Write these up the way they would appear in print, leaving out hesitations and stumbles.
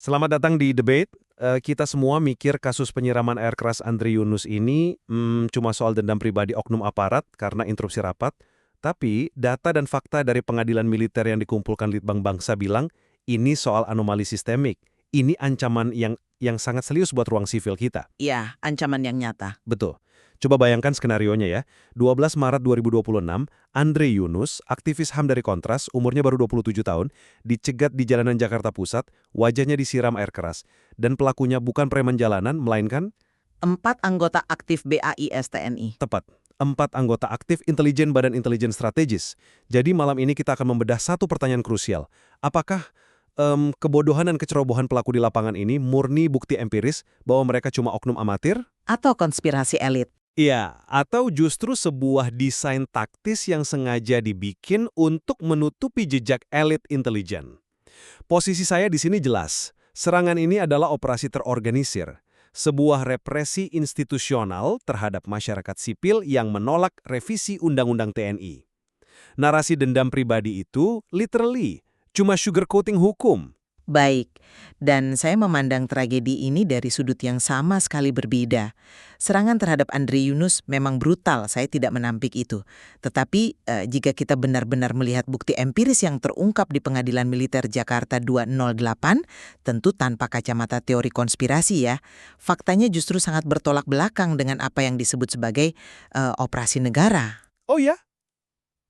Selamat datang di Debate. Kita semua mikir kasus penyiraman air keras Andri Yunus ini cuma soal dendam pribadi oknum aparat karena interupsi rapat. Tapi data dan fakta dari pengadilan militer yang dikumpulkan Litbang Bangsa bilang ini soal anomali sistemik. Ini ancaman yang sangat serius buat ruang sivil kita. Ya, ancaman yang nyata. Betul. Coba bayangkan skenarionya ya. 12 Maret 2026, Andre Yunus, aktivis HAM dari Kontras, umurnya baru 27 tahun, dicegat di jalanan Jakarta Pusat, wajahnya disiram air keras. Dan pelakunya bukan preman jalanan, melainkan 4 anggota aktif BAIS TNI. tepat. 4 anggota aktif intelijen Badan Intelijen Strategis. Jadi malam ini kita akan membedah satu pertanyaan krusial. Apakah kebodohan dan kecerobohan pelaku di lapangan ini murni bukti empiris bahwa mereka cuma oknum amatir? Atau konspirasi elit. Iya, atau justru sebuah desain taktis yang sengaja dibikin untuk menutupi jejak elit intelijen. Posisi saya di sini jelas. Serangan ini adalah operasi terorganisir, sebuah represi institusional terhadap masyarakat sipil yang menolak revisi Undang-Undang TNI. Narasi dendam pribadi itu literally cuma sugarcoating hukum. Baik, dan saya memandang tragedi ini dari sudut yang sama sekali berbeda. Serangan terhadap Andre Yunus memang brutal, saya tidak menampik itu. Tetapi jika kita benar-benar melihat bukti empiris yang terungkap di Pengadilan Militer Jakarta 208, tentu tanpa kacamata teori konspirasi ya, faktanya justru sangat bertolak belakang dengan apa yang disebut sebagai operasi negara. Oh ya?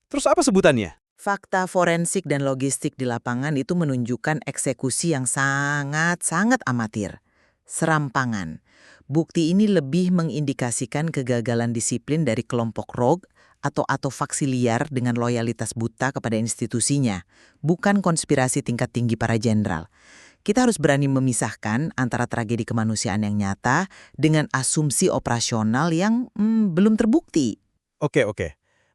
Terus apa sebutannya? Fakta forensik dan logistik di lapangan itu menunjukkan eksekusi yang sangat-sangat amatir. Serampangan. Bukti ini lebih mengindikasikan kegagalan disiplin dari kelompok rogue atau faksi liar dengan loyalitas buta kepada institusinya, bukan konspirasi tingkat tinggi para jenderal. Kita harus berani memisahkan antara tragedi kemanusiaan yang nyata dengan asumsi operasional yang belum terbukti. Oke.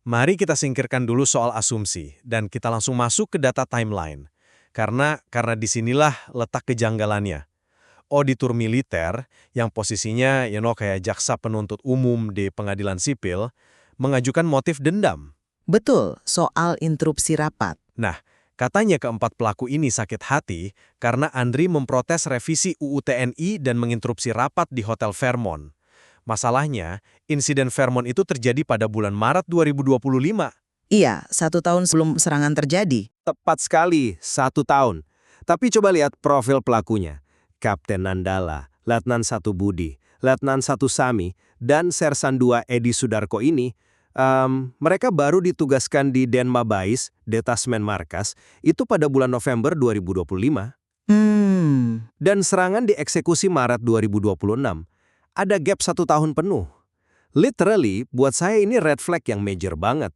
Mari kita singkirkan dulu soal asumsi, dan kita langsung masuk ke data timeline. Karena disinilah letak kejanggalannya. Auditor militer, yang posisinya kayak jaksa penuntut umum di pengadilan sipil, mengajukan motif dendam. Betul, soal interupsi rapat. Nah, katanya keempat pelaku ini sakit hati karena Andri memprotes revisi UU TNI dan menginterupsi rapat di Hotel Fairmont. Masalahnya, insiden Fairmont itu terjadi pada bulan Maret 2025. Iya, 1 tahun sebelum serangan terjadi. Tepat sekali, 1 tahun. Tapi coba lihat profil pelakunya. Kapten Nandala, Letnan 1 Budi, Letnan 1 Sami, dan Sersan 2 Edi Sudarko ini, mereka baru ditugaskan di Denmabais, Detasmen Markas, itu pada bulan November 2025. Dan serangan dieksekusi Maret 2026. Ada gap 1 tahun penuh. Literally, buat saya ini red flag yang major banget.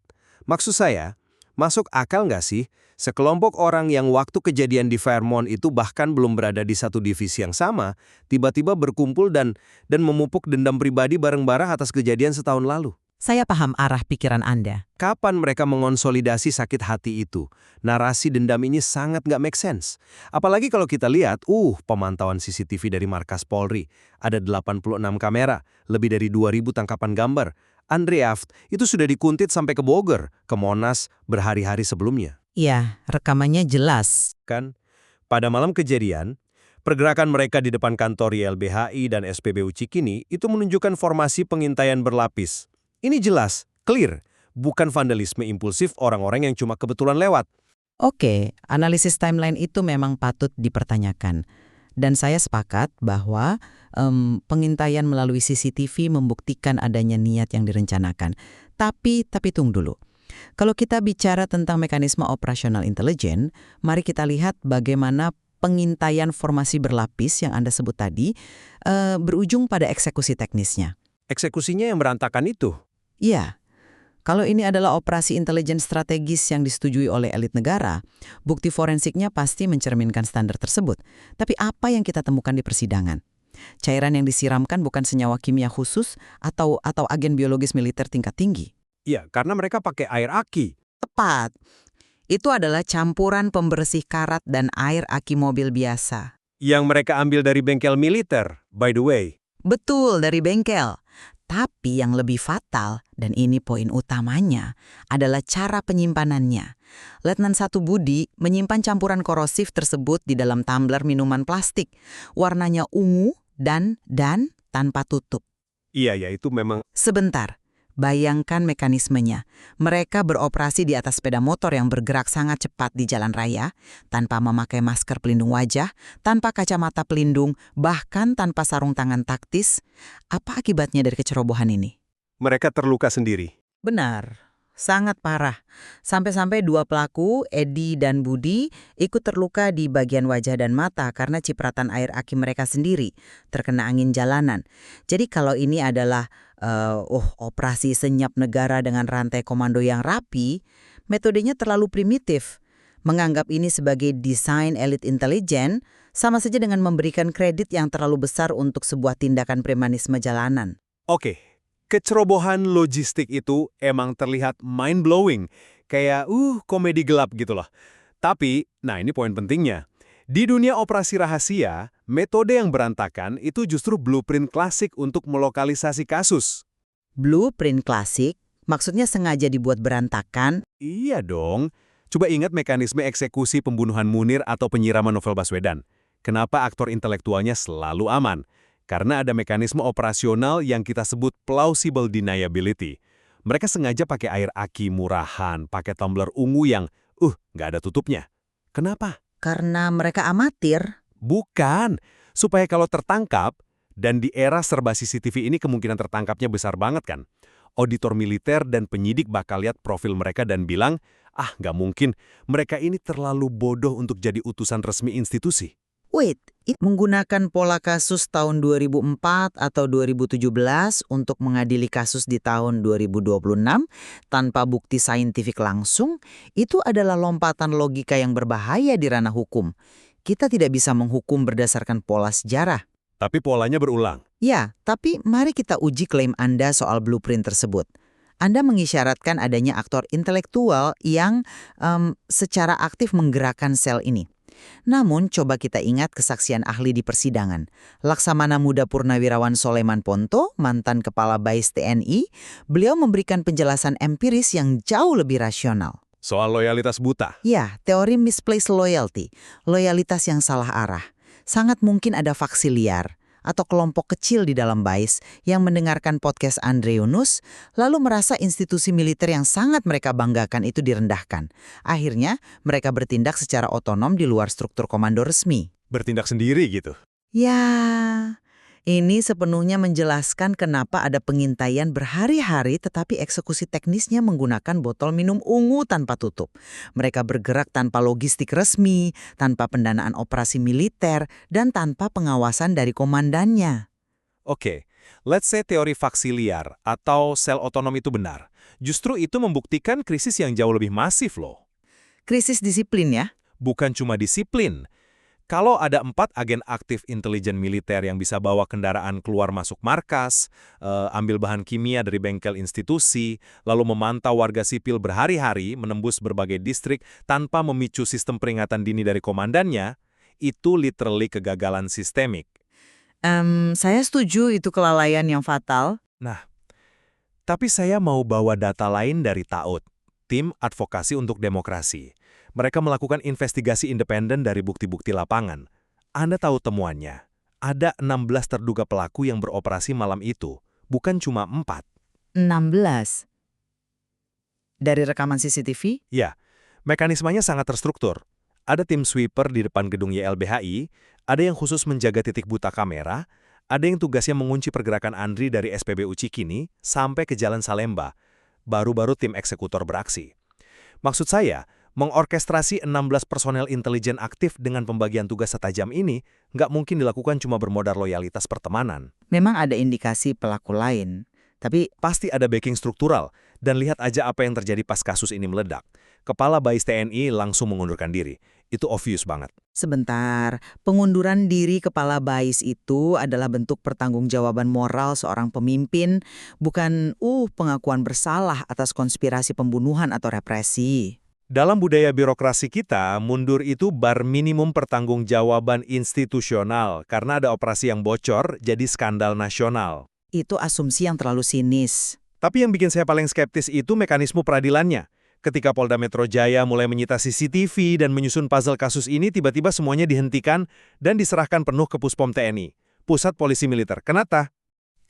Maksud saya, masuk akal nggak sih sekelompok orang yang waktu kejadian di Fairmont itu bahkan belum berada di satu divisi yang sama, tiba-tiba berkumpul dan memupuk dendam pribadi bareng-bareng atas kejadian setahun lalu? Saya paham arah pikiran Anda. Kapan mereka mengonsolidasi sakit hati itu? Narasi dendam ini sangat nggak make sense. Apalagi kalau kita lihat, pemantauan CCTV dari Markas Polri. Ada 86 kamera, lebih dari 2.000 tangkapan gambar. Andre Aft itu sudah dikuntit sampai ke Bogor, ke Monas, berhari-hari sebelumnya. Iya, rekamannya jelas. Kan? Pada malam kejadian, pergerakan mereka di depan kantor YLBHI dan SPBU Cikini itu menunjukkan formasi pengintaian berlapis. Ini jelas, clear, bukan vandalisme impulsif orang-orang yang cuma kebetulan lewat. Oke, analisis timeline itu memang patut dipertanyakan. Dan saya sepakat bahwa pengintaian melalui CCTV membuktikan adanya niat yang direncanakan. Tapi tunggu dulu. Kalau kita bicara tentang mekanisme operasional intelijen, mari kita lihat bagaimana pengintaian formasi berlapis yang Anda sebut tadi berujung pada eksekusi teknisnya. Eksekusinya yang berantakan itu. Iya, kalau ini adalah operasi intelijen strategis yang disetujui oleh elit negara, bukti forensiknya pasti mencerminkan standar tersebut. Tapi apa yang kita temukan di persidangan? Cairan yang disiramkan bukan senyawa kimia khusus atau agen biologis militer tingkat tinggi? Iya, karena mereka pakai air aki. Tepat. Itu adalah campuran pembersih karat dan air aki mobil biasa. Yang mereka ambil dari bengkel militer, by the way. Betul, dari bengkel. Tapi yang lebih fatal, dan ini poin utamanya, adalah cara penyimpanannya. Letnan 1 Budi menyimpan campuran korosif tersebut di dalam tumbler minuman plastik. Warnanya ungu dan tanpa tutup. Iya ya, itu memang Sebentar, bayangkan mekanismenya. Mereka beroperasi di atas sepeda motor yang bergerak sangat cepat di jalan raya, tanpa memakai masker pelindung wajah, tanpa kacamata pelindung, bahkan tanpa sarung tangan taktis. Apa akibatnya dari kecerobohan ini? mereka terluka sendiri. Benar, sangat parah. Sampai-sampai 2 pelaku, Edi dan Budi, ikut terluka di bagian wajah dan mata karena cipratan air aki mereka sendiri, terkena angin jalanan. Jadi kalau ini adalah operasi senyap negara dengan rantai komando yang rapi, metodenya terlalu primitif. Menganggap ini sebagai desain elit intelijen, sama saja dengan memberikan kredit yang terlalu besar untuk sebuah tindakan premanisme jalanan. Oke, kecerobohan logistik itu emang terlihat mind-blowing. Kayak, komedi gelap gitu loh. Tapi, nah ini poin pentingnya. Di dunia operasi rahasia, metode yang berantakan itu justru blueprint klasik untuk melokalisasi kasus. Blueprint klasik, maksudnya sengaja dibuat berantakan. Iya dong. Coba ingat mekanisme eksekusi pembunuhan Munir atau penyiraman Novel Baswedan. Kenapa aktor intelektualnya selalu aman? Karena ada mekanisme operasional yang kita sebut plausible deniability. Mereka sengaja pakai air aki murahan, pakai tumbler ungu yang, nggak ada tutupnya. Kenapa? Karena mereka amatir. Bukan. Supaya kalau tertangkap, dan di era serba CCTV ini kemungkinan tertangkapnya besar banget kan. Auditor militer dan penyidik bakal lihat profil mereka dan bilang, nggak mungkin, mereka ini terlalu bodoh untuk jadi utusan resmi institusi. Wait, menggunakan pola kasus tahun 2004 atau 2017 untuk mengadili kasus di tahun 2026 tanpa bukti saintifik langsung, itu adalah lompatan logika yang berbahaya di ranah hukum. Kita tidak bisa menghukum berdasarkan pola sejarah. Tapi polanya berulang. Ya, tapi mari kita uji klaim Anda soal blueprint tersebut. Anda mengisyaratkan adanya aktor intelektual yang secara aktif menggerakkan sel ini. Namun, coba kita ingat kesaksian ahli di persidangan. Laksamana Muda Purnawirawan Soleman Ponto, mantan Kepala BAIS TNI, beliau memberikan penjelasan empiris yang jauh lebih rasional. Soal loyalitas buta. Ya, teori misplaced loyalty, loyalitas yang salah arah. Sangat mungkin ada faksi liar atau kelompok kecil di dalam BAIS yang mendengarkan podcast Andre Yunus, lalu merasa institusi militer yang sangat mereka banggakan itu direndahkan. Akhirnya, mereka bertindak secara otonom di luar struktur komando resmi. Bertindak sendiri gitu. Ya, ini sepenuhnya menjelaskan kenapa ada pengintaian berhari-hari tetapi eksekusi teknisnya menggunakan botol minum ungu tanpa tutup. Mereka bergerak tanpa logistik resmi, tanpa pendanaan operasi militer, dan tanpa pengawasan dari komandannya. Oke, let's say teori faksi liar atau sel otonom itu benar. Justru itu membuktikan krisis yang jauh lebih masif loh. Krisis disiplin ya? Bukan cuma disiplin. Kalau ada 4 agen aktif intelijen militer yang bisa bawa kendaraan keluar masuk markas, ambil bahan kimia dari bengkel institusi, lalu memantau warga sipil berhari-hari menembus berbagai distrik tanpa memicu sistem peringatan dini dari komandannya, itu literally kegagalan sistemik. Saya setuju itu kelalaian yang fatal. Nah, tapi saya mau bawa data lain dari TAUD, Tim Advokasi untuk Demokrasi. Mereka melakukan investigasi independen dari bukti-bukti lapangan. Anda tahu temuannya. Ada 16 terduga pelaku yang beroperasi malam itu, bukan cuma 4. 16. Dari rekaman CCTV? Ya, mekanismenya sangat terstruktur. Ada tim sweeper di depan gedung YLBHI, ada yang khusus menjaga titik buta kamera, ada yang tugasnya mengunci pergerakan Andri dari SPBU Cikini sampai ke Jalan Salemba. Baru-baru tim eksekutor beraksi. Maksud saya, mengorkestrasi 16 personel intelijen aktif dengan pembagian tugas setajam ini nggak mungkin dilakukan cuma bermodal loyalitas pertemanan. Memang ada indikasi pelaku lain, tapi Pasti ada backing struktural, dan lihat aja apa yang terjadi pas kasus ini meledak. Kepala BAIS TNI langsung mengundurkan diri. Itu obvious banget. sebentar, pengunduran diri kepala BAIS itu adalah bentuk pertanggungjawaban moral seorang pemimpin, bukan pengakuan bersalah atas konspirasi pembunuhan atau represi. Dalam budaya birokrasi kita, mundur itu bar minimum pertanggungjawaban institusional karena ada operasi yang bocor jadi skandal nasional. Itu asumsi yang terlalu sinis. Tapi yang bikin saya paling skeptis itu mekanisme peradilannya. Ketika Polda Metro Jaya mulai menyita CCTV dan menyusun puzzle kasus ini, tiba-tiba semuanya dihentikan dan diserahkan penuh ke Puspom TNI, Pusat Polisi Militer. Kenapa?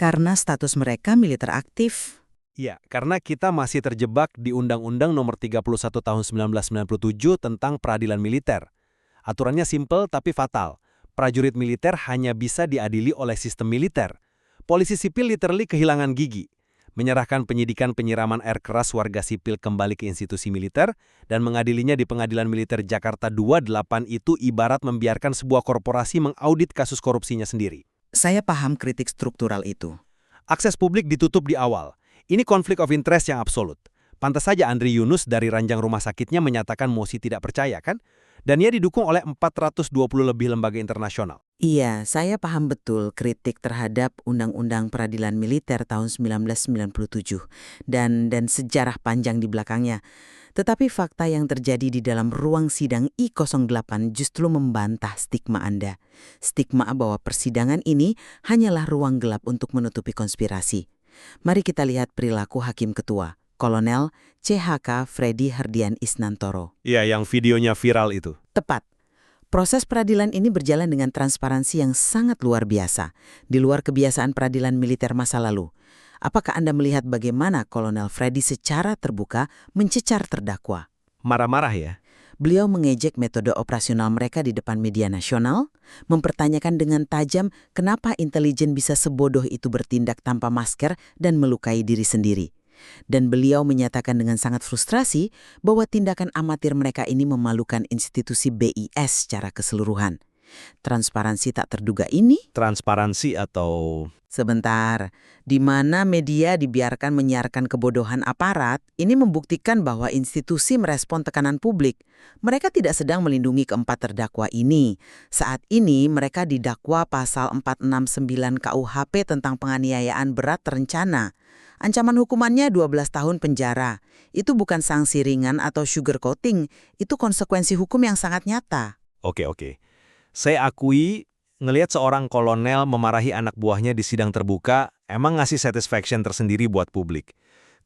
Karena status mereka militer aktif. Ya, karena kita masih terjebak di Undang-Undang Nomor 31 Tahun 1997 tentang peradilan militer. Aturannya simpel tapi fatal. Prajurit militer hanya bisa diadili oleh sistem militer. Polisi sipil literally kehilangan gigi. Menyerahkan penyidikan penyiraman air keras warga sipil kembali ke institusi militer dan mengadilinya di Pengadilan Militer Jakarta 28 itu ibarat membiarkan sebuah korporasi mengaudit kasus korupsinya sendiri. Saya paham kritik struktural itu. Akses publik ditutup di awal. Ini konflik of interest yang absolut. Pantas saja Andri Yunus dari ranjang rumah sakitnya menyatakan mosi tidak percaya, kan? Dan ia didukung oleh 420 lebih lembaga internasional. Iya, saya paham betul kritik terhadap Undang-Undang Peradilan Militer tahun 1997 dan sejarah panjang di belakangnya. Tetapi fakta yang terjadi di dalam ruang sidang I08 justru membantah stigma Anda. Stigma bahwa persidangan ini hanyalah ruang gelap untuk menutupi konspirasi. Mari kita lihat perilaku Hakim Ketua, Kolonel CHK Freddy Herdian Isnantoro. Iya, yang videonya viral itu. Tepat. Proses peradilan ini berjalan dengan transparansi yang sangat luar biasa, di luar kebiasaan peradilan militer masa lalu. Apakah Anda melihat bagaimana Kolonel Freddy secara terbuka mencecar terdakwa? Marah-marah ya? Beliau mengejek metode operasional mereka di depan media nasional, mempertanyakan dengan tajam kenapa intelijen bisa sebodoh itu bertindak tanpa masker dan melukai diri sendiri. Dan beliau menyatakan dengan sangat frustrasi bahwa tindakan amatir mereka ini memalukan institusi BIS secara keseluruhan. Transparansi tak terduga ini? Transparansi atau... Sebentar, di mana media dibiarkan menyiarkan kebodohan aparat, ini membuktikan bahwa institusi merespon tekanan publik. Mereka tidak sedang melindungi keempat terdakwa ini. Saat ini mereka didakwa pasal 469 KUHP tentang penganiayaan berat terencana. Ancaman hukumannya 12 tahun penjara. Itu bukan sanksi ringan atau sugarcoating, itu konsekuensi hukum yang sangat nyata. Oke. Saya akui, ngelihat seorang kolonel memarahi anak buahnya di sidang terbuka, emang ngasih satisfaction tersendiri buat publik.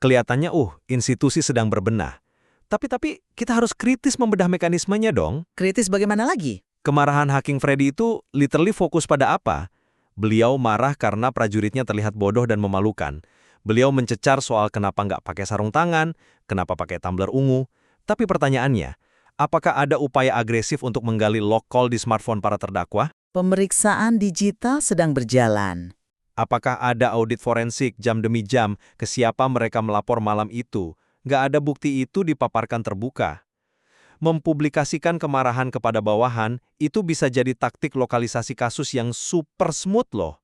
Kelihatannya, institusi sedang berbenah. Tapi kita harus kritis membedah mekanismenya dong. Kritis bagaimana lagi? Kemarahan Hakim Freddy itu literally fokus pada apa? Beliau marah karena prajuritnya terlihat bodoh dan memalukan. Beliau mencecar soal kenapa nggak pakai sarung tangan, kenapa pakai tumbler ungu. Tapi pertanyaannya, apakah ada upaya agresif untuk menggali log call di smartphone para terdakwa? Pemeriksaan digital sedang berjalan. Apakah ada audit forensik jam demi jam ke siapa mereka melapor malam itu? Nggak ada bukti itu dipaparkan terbuka. Mempublikasikan kemarahan kepada bawahan, itu bisa jadi taktik lokalisasi kasus yang super smooth loh.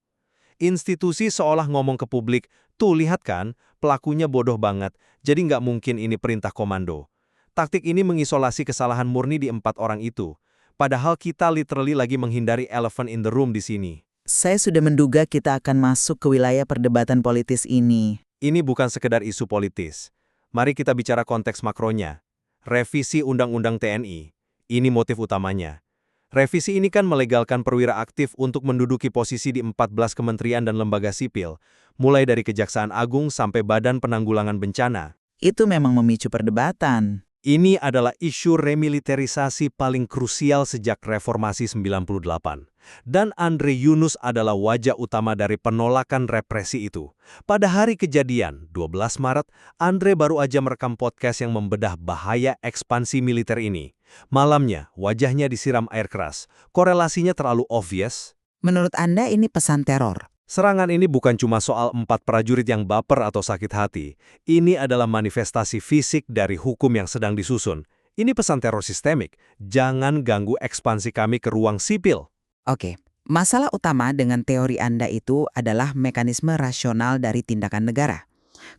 Institusi seolah ngomong ke publik, tuh lihat kan, pelakunya bodoh banget, jadi nggak mungkin ini perintah komando. Taktik ini mengisolasi kesalahan murni di 4 orang itu. Padahal kita literally lagi menghindari elephant in the room di sini. Saya sudah menduga kita akan masuk ke wilayah perdebatan politis ini. Ini bukan sekedar isu politis. Mari kita bicara konteks makronya. Revisi Undang-Undang TNI. Ini motif utamanya. Revisi ini kan melegalkan perwira aktif untuk menduduki posisi di 14 kementerian dan lembaga sipil, mulai dari Kejaksaan Agung sampai Badan Penanggulangan Bencana. Itu memang memicu perdebatan. Ini adalah isu remiliterisasi paling krusial sejak Reformasi 98. Dan Andri Yunus adalah wajah utama dari penolakan represi itu. Pada hari kejadian, 12 Maret, Andre baru aja merekam podcast yang membedah bahaya ekspansi militer ini. Malamnya, wajahnya disiram air keras. Korelasinya terlalu obvious. Menurut Anda ini pesan teror? Serangan ini bukan cuma soal 4 prajurit yang baper atau sakit hati. Ini adalah manifestasi fisik dari hukum yang sedang disusun. Ini pesan teror sistemik. Jangan ganggu ekspansi kami ke ruang sipil. Oke, masalah utama dengan teori Anda itu adalah mekanisme rasional dari tindakan negara.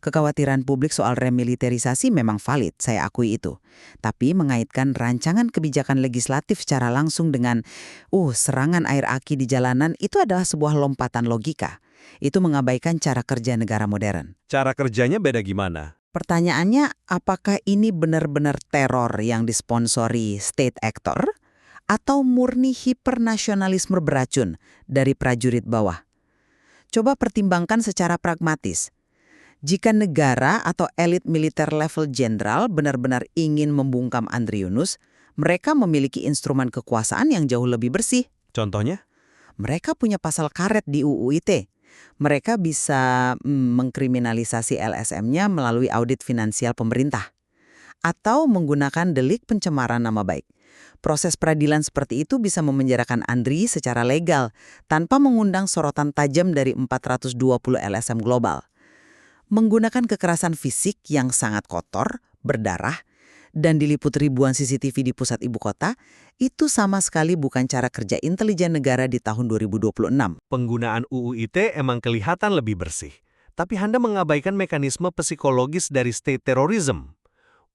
Kekhawatiran publik soal remiliterisasi memang valid, saya akui itu. Tapi mengaitkan rancangan kebijakan legislatif secara langsung dengan serangan air aki di jalanan itu adalah sebuah lompatan logika. Itu mengabaikan cara kerja negara modern. Cara kerjanya beda gimana? Pertanyaannya, apakah ini benar-benar teror yang disponsori state actor? Atau murni hipernasionalisme beracun dari prajurit bawah? Coba pertimbangkan secara pragmatis. Jika negara atau elit militer level jenderal benar-benar ingin membungkam Andri Yunus, mereka memiliki instrumen kekuasaan yang jauh lebih bersih. Contohnya? Mereka punya pasal karet di UU ITE. Mereka bisa mengkriminalisasi LSM-nya melalui audit finansial pemerintah. Atau menggunakan delik pencemaran nama baik. Proses peradilan seperti itu bisa memenjarakan Andri secara legal tanpa mengundang sorotan tajam dari 420 LSM global. Menggunakan kekerasan fisik yang sangat kotor, berdarah, dan diliput ribuan CCTV di pusat ibu kota, itu sama sekali bukan cara kerja intelijen negara di tahun 2026. Penggunaan UU ITE emang kelihatan lebih bersih. Tapi Anda mengabaikan mekanisme psikologis dari state terrorism.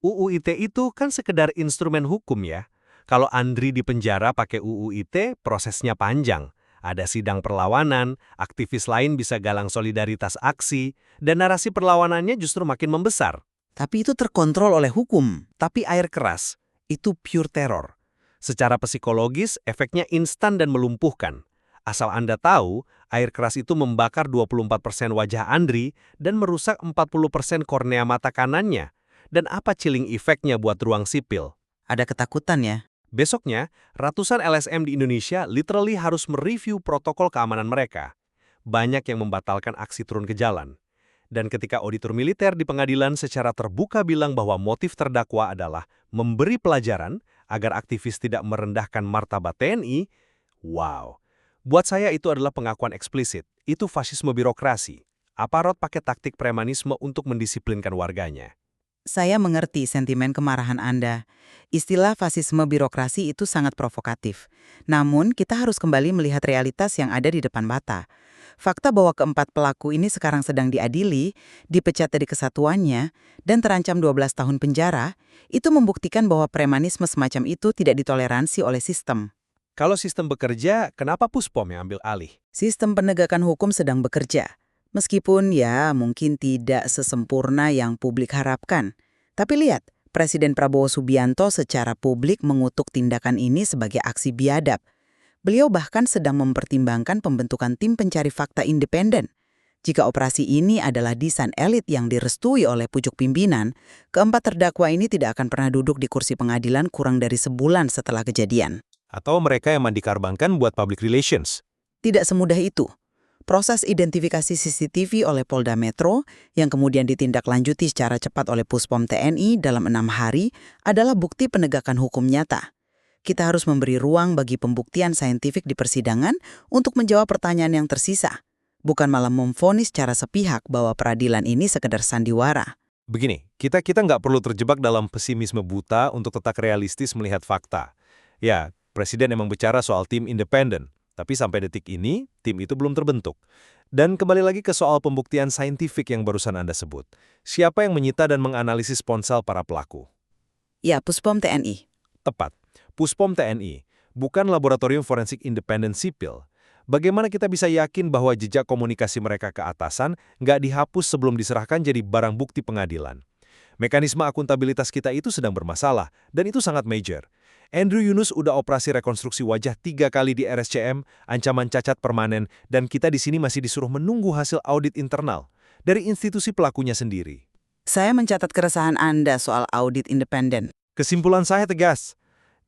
UU ITE itu kan sekedar instrumen hukum ya. Kalau Andri dipenjara pakai UU ITE, prosesnya panjang. Ada sidang perlawanan, aktivis lain bisa galang solidaritas aksi, dan narasi perlawanannya justru makin membesar. Tapi itu terkontrol oleh hukum. Tapi air keras, itu pure teror. Secara psikologis, efeknya instan dan melumpuhkan. Asal Anda tahu, air keras itu membakar 24% wajah Andri dan merusak 40% kornea mata kanannya. Dan apa chilling efeknya buat ruang sipil? Ada ketakutan ya? Besoknya, ratusan LSM di Indonesia literally harus mereview protokol keamanan mereka. Banyak yang membatalkan aksi turun ke jalan. Dan ketika auditor militer di pengadilan secara terbuka bilang bahwa motif terdakwa adalah memberi pelajaran agar aktivis tidak merendahkan martabat TNI, wow. Buat saya itu adalah pengakuan eksplisit. Itu fasisme birokrasi. Aparat pakai taktik premanisme untuk mendisiplinkan warganya. Saya mengerti sentimen kemarahan Anda. Istilah fasisme birokrasi itu sangat provokatif. Namun, kita harus kembali melihat realitas yang ada di depan mata. Fakta bahwa keempat pelaku ini sekarang sedang diadili, dipecat dari kesatuannya, dan terancam 12 tahun penjara, itu membuktikan bahwa premanisme semacam itu tidak ditoleransi oleh sistem. Kalau sistem bekerja, kenapa Puspom yang ambil alih? Sistem penegakan hukum sedang bekerja. Meskipun ya mungkin tidak sesempurna yang publik harapkan. Tapi lihat, Presiden Prabowo Subianto secara publik mengutuk tindakan ini sebagai aksi biadab. Beliau bahkan sedang mempertimbangkan pembentukan tim pencari fakta independen. Jika operasi ini adalah desain elit yang direstui oleh pucuk pimpinan, keempat terdakwa ini tidak akan pernah duduk di kursi pengadilan kurang dari sebulan setelah kejadian. Atau mereka yang mandikarbankan buat public relations? Tidak semudah itu. Proses identifikasi CCTV oleh Polda Metro yang kemudian ditindaklanjuti secara cepat oleh Puspom TNI dalam 6 hari adalah bukti penegakan hukum nyata. Kita harus memberi ruang bagi pembuktian saintifik di persidangan untuk menjawab pertanyaan yang tersisa, bukan malah memvonis secara sepihak bahwa peradilan ini sekedar sandiwara. Begini, kita nggak perlu terjebak dalam pesimisme buta untuk tetap realistis melihat fakta. Ya, Presiden emang bicara soal tim independen. Tapi sampai detik ini, tim itu belum terbentuk. Dan kembali lagi ke soal pembuktian saintifik yang barusan Anda sebut. Siapa yang menyita dan menganalisis ponsel para pelaku? Ya, Puspom TNI. Tepat, Puspom TNI, bukan laboratorium forensik independen sipil. Bagaimana kita bisa yakin bahwa jejak komunikasi mereka ke atasan nggak dihapus sebelum diserahkan jadi barang bukti pengadilan? Mekanisme akuntabilitas kita itu sedang bermasalah, dan itu sangat major. Andri Yunus udah operasi rekonstruksi wajah 3 kali di RSCM, ancaman cacat permanen, dan kita di sini masih disuruh menunggu hasil audit internal dari institusi pelakunya sendiri. Saya mencatat keresahan Anda soal audit independen. Kesimpulan saya tegas,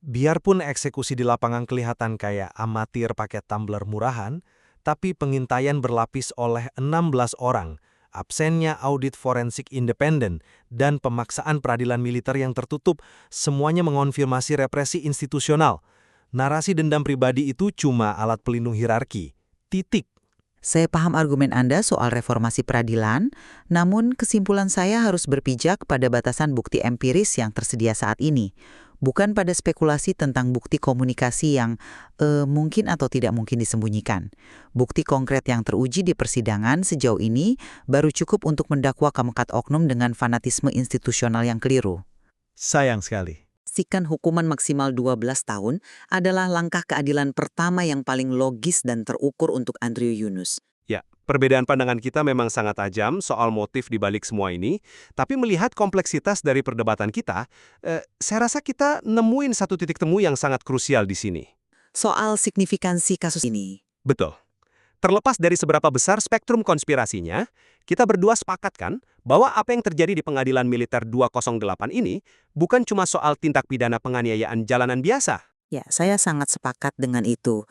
biarpun eksekusi di lapangan kelihatan kayak amatir pakai tumbler murahan, tapi pengintaian berlapis oleh 16 orang, absennya audit forensik independen, dan pemaksaan peradilan militer yang tertutup, semuanya mengonfirmasi represi institusional. Narasi dendam pribadi itu cuma alat pelindung hierarki. Titik. Saya paham argumen Anda soal reformasi peradilan, namun kesimpulan saya harus berpijak pada batasan bukti empiris yang tersedia saat ini, bukan pada spekulasi tentang bukti komunikasi yang mungkin atau tidak mungkin disembunyikan. Bukti konkret yang teruji di persidangan sejauh ini baru cukup untuk mendakwa keempat oknum dengan fanatisme institusional yang keliru. Sayang sekali. Sikan hukuman maksimal 12 tahun adalah langkah keadilan pertama yang paling logis dan terukur untuk Andri Yunus. Ya, perbedaan pandangan kita memang sangat tajam soal motif di balik semua ini, tapi melihat kompleksitas dari perdebatan kita, saya rasa kita nemuin satu titik temu yang sangat krusial di sini. Soal signifikansi kasus ini. Betul. Terlepas dari seberapa besar spektrum konspirasinya, kita berdua sepakat kan bahwa apa yang terjadi di pengadilan militer 208 ini bukan cuma soal tindak pidana penganiayaan jalanan biasa. Ya, saya sangat sepakat dengan itu.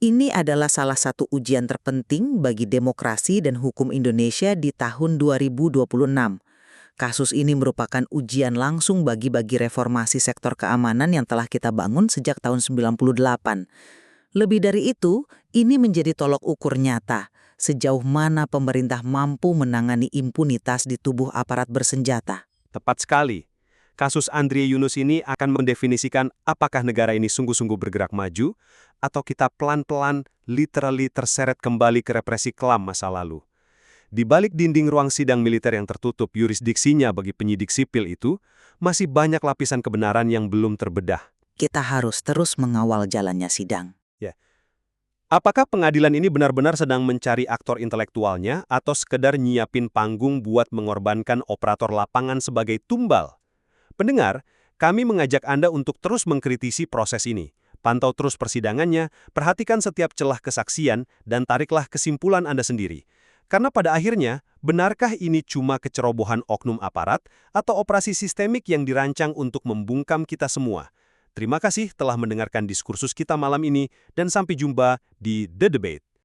Ini adalah salah satu ujian terpenting bagi demokrasi dan hukum Indonesia di tahun 2026. Kasus ini merupakan ujian langsung bagi reformasi sektor keamanan yang telah kita bangun sejak tahun 98. Lebih dari itu, ini menjadi tolok ukur nyata sejauh mana pemerintah mampu menangani impunitas di tubuh aparat bersenjata. Tepat sekali. Kasus Andri Yunus ini akan mendefinisikan apakah negara ini sungguh-sungguh bergerak maju, atau kita pelan-pelan literally terseret kembali ke represi kelam masa lalu. Di balik dinding ruang sidang militer yang tertutup yurisdiksinya bagi penyidik sipil itu, masih banyak lapisan kebenaran yang belum terbedah. Kita harus terus mengawal jalannya sidang. Apakah pengadilan ini benar-benar sedang mencari aktor intelektualnya atau sekedar nyiapin panggung buat mengorbankan operator lapangan sebagai tumbal? Pendengar, kami mengajak Anda untuk terus mengkritisi proses ini. Pantau terus persidangannya, perhatikan setiap celah kesaksian, dan tariklah kesimpulan Anda sendiri. Karena pada akhirnya, benarkah ini cuma kecerobohan oknum aparat atau operasi sistemik yang dirancang untuk membungkam kita semua? Terima kasih telah mendengarkan diskursus kita malam ini, dan sampai jumpa di The Debate.